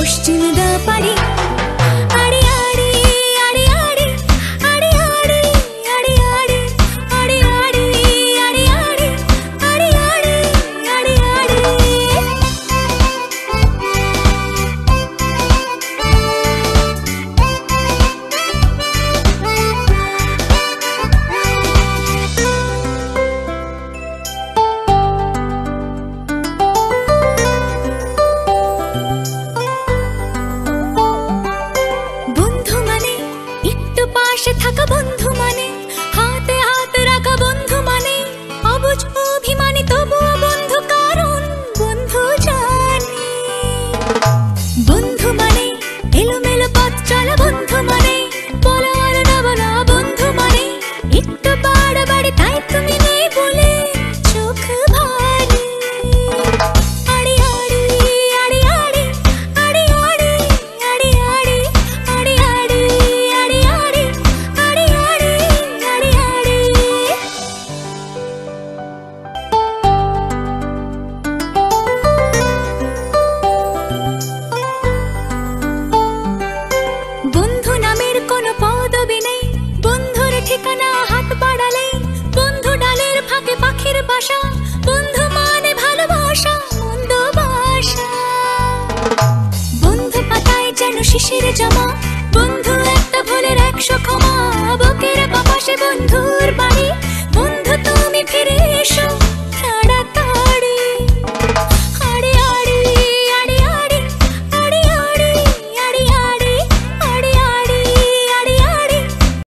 পশ্চিম দা পাড়ি আড়ি আড়ি আড়ি আড়ি আড়ি আড়ি আড়ি আড়ি আড়ি আড়ি আড়ি আড়ি আড়ি আড়ি আড়ি থাকা বন্ধু মানে হাতে হাত রাখা বন্ধু মানে অবুঝ অভিমানী তবুও বন্ধু কারণ বন্ধু জানে বন্ধু মানে এলোমেলো পথ চলা বন্ধু মানে বলো আর না বলা বন্ধু মানে একটু বাড়াবাড়ি তাই তুমি নেই বলে চোখ ভারী আড়ি আড়ি আড়ি আড়ি আড়ি আড়ি আড়ি আড়ি আড়ি আড়ি আড়ি বন্ধু নামের কোনো পদবি নেই বন্ধুর ঠিকানা হাত বাড়ালে বন্ধু ডালের ফাঁকে পাখির বাসা বন্ধু মানে ভালোবাসা মন্দ বাসা বন্ধু পাতায় যেন শিশির জমা বন্ধু একটা ভুলের 100 ক্ষমা